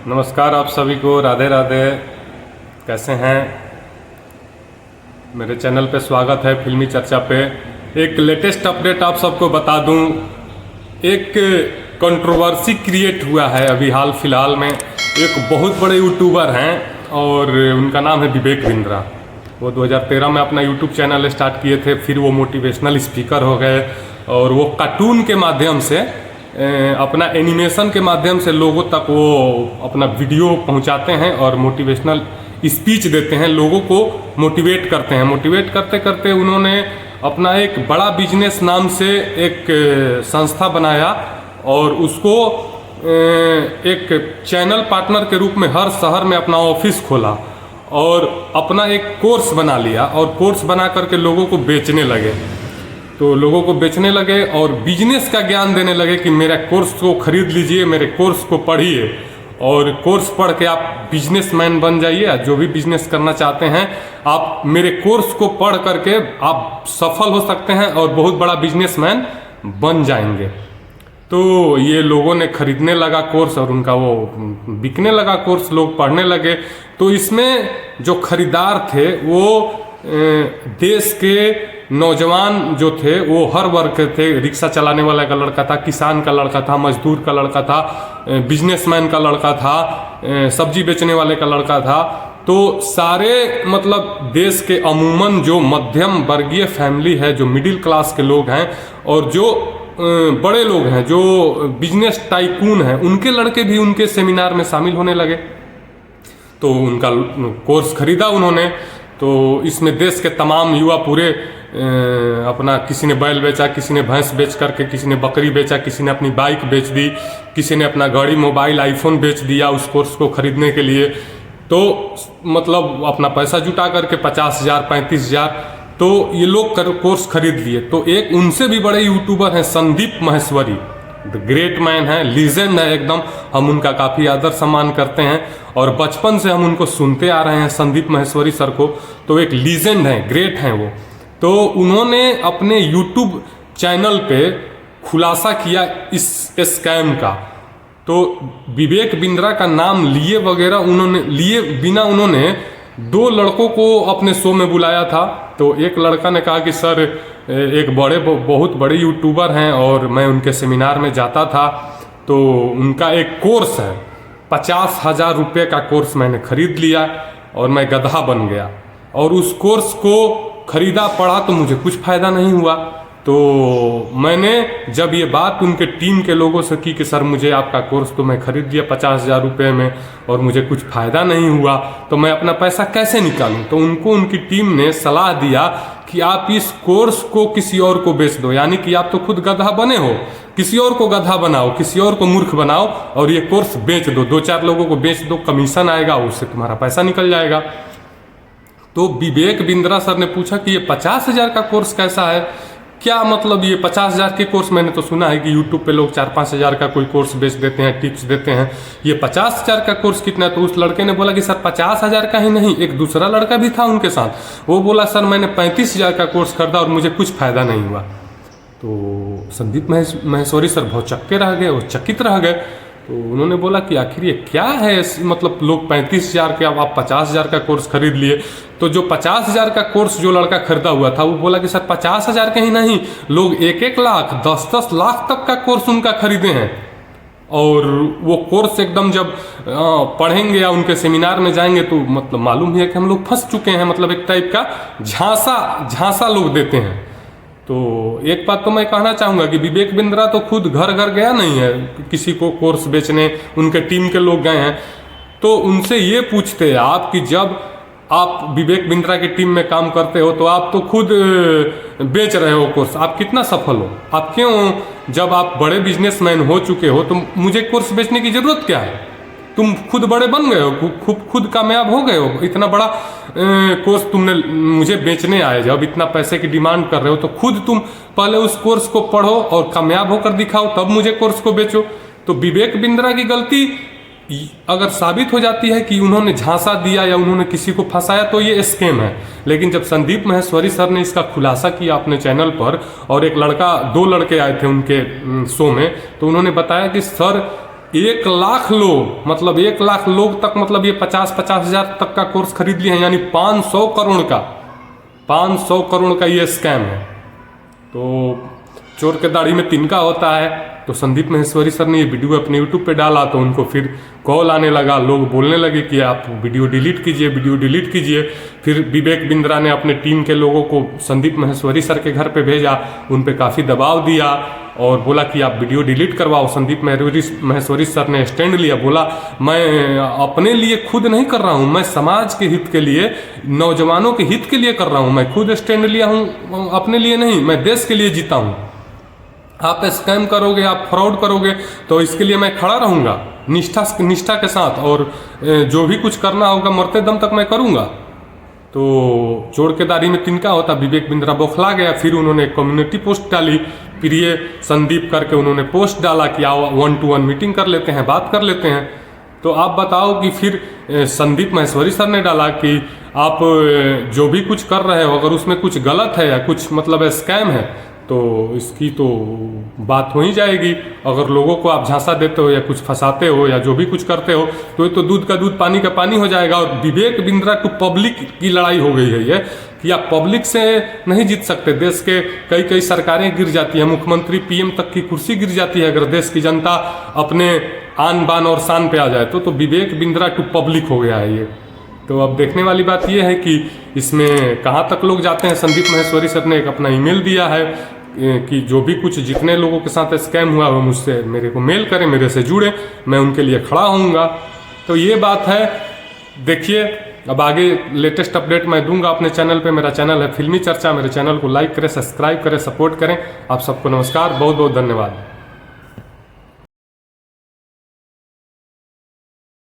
नमस्कार आप सभी को, राधे राधे। कैसे हैं? मेरे चैनल पे स्वागत है फिल्मी चर्चा पे। एक लेटेस्ट अपडेट आप सबको बता दूं। एक कंट्रोवर्सी क्रिएट हुआ है अभी हाल फिलहाल में। एक बहुत बड़े यूट्यूबर हैं और उनका नाम है विवेक बिंद्रा। वो 2013 में अपना यूट्यूब चैनल स्टार्ट किए थे, फिर वो मोटिवेशनल स्पीकर हो गए और वो कार्टून के माध्यम से, अपना एनिमेशन के माध्यम से लोगों तक वो अपना वीडियो पहुंचाते हैं और मोटिवेशनल स्पीच देते हैं, लोगों को मोटिवेट करते हैं। मोटिवेट करते करते उन्होंने अपना एक बड़ा बिजनेस नाम से एक संस्था बनाया और उसको एक चैनल पार्टनर के रूप में हर शहर में अपना ऑफिस खोला और अपना एक कोर्स बना लिया और कोर्स बना करके लोगों को बेचने लगे। तो लोगों को बेचने लगे और बिजनेस का ज्ञान देने लगे कि मेरा कोर्स को खरीद लीजिए, मेरे कोर्स को पढ़िए और कोर्स पढ़ के आप बिजनेसमैन बन जाइए। जो भी बिजनेस करना चाहते हैं आप मेरे कोर्स को पढ़ करके आप सफल हो सकते हैं और बहुत बड़ा बिजनेसमैन बन जाएंगे। तो ये लोगों ने खरीदने लगा कोर्स और उनका वो बिकने लगा कोर्स, लोग पढ़ने लगे। तो इसमें जो खरीदार थे वो देश के नौजवान जो थे वो हर वर्ग के थे। रिक्शा चलाने वाला का लड़का था, किसान का लड़का था, मजदूर का लड़का था, बिजनेसमैन का लड़का था, सब्जी बेचने वाले का लड़का था। तो सारे मतलब देश के अमूमन जो मध्यम वर्गीय फैमिली है, जो मिडिल क्लास के लोग हैं और जो बड़े लोग हैं, जो बिजनेस टाइकून हैं, उनके लड़के भी उनके सेमिनार में शामिल होने लगे। तो उनका कोर्स खरीदा उन्होंने। तो इसमें देश के तमाम युवा पूरे अपना, किसी ने बैल बेचा, किसी ने भैंस बेच करके, किसी ने बकरी बेचा, किसी ने अपनी बाइक बेच दी, किसी ने अपना घड़ी, मोबाइल, आईफोन बेच दिया उस कोर्स को खरीदने के लिए। तो मतलब अपना पैसा जुटा करके 50,000, 35,000 तो ये लोग कोर्स खरीद लिए। तो एक उनसे भी बड़े यूट्यूबर हैं Sandeep Maheshwari, the great man है, लीजेंड है एकदम। हम उनका काफ़ी आदर सम्मान करते हैं और बचपन से हम उनको सुनते आ रहे हैं, संदीप माहेश्वरी सर को। तो एक लीजेंड है, ग्रेट हैं वो। तो उन्होंने अपने यूट्यूब चैनल पे खुलासा किया इस स्कैम का। तो विवेक बिंद्रा का नाम लिए बिना उन्होंने 2 लड़कों को अपने शो में बुलाया था। तो एक लड़का ने कहा कि सर एक बहुत बड़े यूट्यूबर हैं और मैं उनके सेमिनार में जाता था, तो उनका एक कोर्स है, 50,000 रुपये का कोर्स मैंने खरीद लिया और मैं गधा बन गया। और उस कोर्स को खरीदा, पढ़ा तो मुझे कुछ फ़ायदा नहीं हुआ। तो मैंने जब ये बात उनके टीम के लोगों से की कि सर मुझे आपका कोर्स तो मैं खरीद लिया 50,000 रुपये में और मुझे कुछ फ़ायदा नहीं हुआ, तो मैं अपना पैसा कैसे निकालूं? तो उनको उनकी टीम ने सलाह दिया कि आप इस कोर्स को किसी और को बेच दो। यानी कि आप तो खुद गधा बने हो, किसी और को गधा बनाओ, किसी और को मूर्ख बनाओ और ये कोर्स बेच दो, 2-4 लोगों को बेच दो, कमीशन आएगा, उससे तुम्हारा पैसा निकल जाएगा। तो विवेक बिंद्रा सर ने पूछा कि ये 50,000 का कोर्स कैसा है, क्या मतलब ये 50,000 के कोर्स? मैंने तो सुना है कि यूट्यूब पे लोग 4-5 हज़ार का कोई कोर्स बेच देते हैं, टिप्स देते हैं, ये 50,000 का कोर्स कितना है? तो उस लड़के ने बोला कि सर 50,000 का ही नहीं, एक दूसरा लड़का भी था उनके साथ, वो बोला सर मैंने 35,000 का कोर्स खरीदा और मुझे कुछ फ़ायदा नहीं हुआ। तो संदीप माहेश्वरी सर बहुत चक्के रह गए, वो चकित रह गए। तो उन्होंने बोला कि आखिर ये क्या है, मतलब लोग 35,000 के, आप 50,000 का कोर्स खरीद लिए। तो जो 50,000 का कोर्स जो लड़का खरीदा हुआ था वो बोला कि सर 50,000 का ही नहीं, लोग 1-1 लाख, 10-10 लाख तक का कोर्स उनका खरीदे हैं। और वो कोर्स एकदम जब पढ़ेंगे या उनके सेमिनार में जाएंगे तो मतलब मालूम है कि हम लोग फंस चुके हैं। मतलब एक टाइप का झांसा लोग देते हैं। तो एक बात तो मैं कहना चाहूँगा कि विवेक बिंद्रा तो खुद घर घर गया नहीं है किसी को कोर्स बेचने, उनके टीम के लोग गए हैं। तो उनसे ये पूछते हैं आप कि जब आप विवेक बिंद्रा की टीम में काम करते हो तो आप तो खुद बेच रहे हो कोर्स, आप कितना सफल हो? आप क्यों, जब आप बड़े बिजनेसमैन हो चुके हो तो मुझे कोर्स बेचने की ज़रूरत क्या है? तुम खुद बड़े बन गए हो, खुद कामयाब हो गए हो, इतना बड़ा कोर्स तुमने मुझे बेचने आए, जब इतना पैसे की डिमांड कर रहे हो तो खुद तुम पहले उस कोर्स को पढ़ो और कामयाब होकर दिखाओ, तब मुझे कोर्स को बेचो। तो विवेक बिंद्रा की गलती अगर साबित हो जाती है कि उन्होंने झांसा दिया या उन्होंने किसी को फंसाया तो ये स्कैम है। लेकिन जब संदीप माहेश्वरी सर ने इसका खुलासा किया अपने चैनल पर और एक लड़का, 2 लड़के आए थे उनके शो में, तो उन्होंने बताया कि सर 1 लाख लोग, मतलब 1 लाख लोग तक, मतलब ये 50-50 हज़ार तक का कोर्स खरीद लिए हैं, यानी 500 करोड़ का, 500 करोड़ का ये स्कैम है। तो चोर के दाढ़ी में तिनका होता है। तो संदीप माहेश्वरी सर ने ये वीडियो अपने यूट्यूब पे डाला, तो उनको फिर कॉल आने लगा, लोग बोलने लगे कि आप वीडियो डिलीट कीजिए, वीडियो डिलीट कीजिए। फिर विवेक बिंद्रा ने अपने टीम के लोगों को संदीप माहेश्वरी सर के घर पे भेजा, उन पे काफ़ी दबाव दिया और बोला कि आप वीडियो डिलीट करवाओ। संदीप माहेश्वरी सर ने स्टैंड लिया, बोला मैं अपने लिए खुद नहीं कर रहा हूँ, मैं समाज के हित के लिए, नौजवानों के हित के लिए कर रहा हूँ, मैं खुद स्टैंड लिया हूँ, अपने लिए नहीं, मैं देश के लिए जीता हूँ। आप स्कैम करोगे, आप फ्रॉड करोगे, तो इसके लिए मैं खड़ा रहूँगा निष्ठा के साथ, और जो भी कुछ करना होगा मरते दम तक मैं करूँगा। तो चोर के दाढ़ी में तिनका होता, विवेक बिंद्रा बौखला गया। फिर उन्होंने कम्युनिटी पोस्ट डाली, प्रिय संदीप करके उन्होंने पोस्ट डाला कि आओ 1-to-1 मीटिंग कर लेते हैं, बात कर लेते हैं। तो आप बताओ कि फिर संदीप माहेश्वरी सर ने डाला कि आप जो भी कुछ कर रहे हो, अगर उसमें कुछ गलत है या कुछ मतलब स्कैम है, तो इसकी तो बात हो ही जाएगी। अगर लोगों को आप झांसा देते हो या कुछ फंसाते हो या जो भी कुछ करते हो, तो ये तो दूध का दूध पानी का पानी हो जाएगा। और विवेक बिंद्रा टू पब्लिक की लड़ाई हो गई है ये, कि आप पब्लिक से नहीं जीत सकते। देश के कई सरकारें गिर जाती हैं, मुख्यमंत्री पीएम तक की कुर्सी गिर जाती है अगर देश की जनता अपने आन बान और शान पे आ जाए तो विवेक बिंद्रा टू पब्लिक हो गया है ये। तो अब देखने वाली बात यह है कि इसमें कहाँ तक लोग जाते हैं। संदीप माहेश्वरी सर ने एक अपना ईमेल दिया है कि जो भी कुछ जितने लोगों के साथ स्कैम हुआ वो मुझसे, मेरे को मेल करें, मेरे से जुड़े, मैं उनके लिए खड़ा होऊंगा। तो ये बात है। देखिए अब आगे लेटेस्ट अपडेट मैं दूंगा अपने चैनल पे। मेरा चैनल है फिल्मी चर्चा, मेरे चैनल को लाइक करें, सब्सक्राइब करें, सपोर्ट करें। आप सबको नमस्कार, बहुत बहुत धन्यवाद।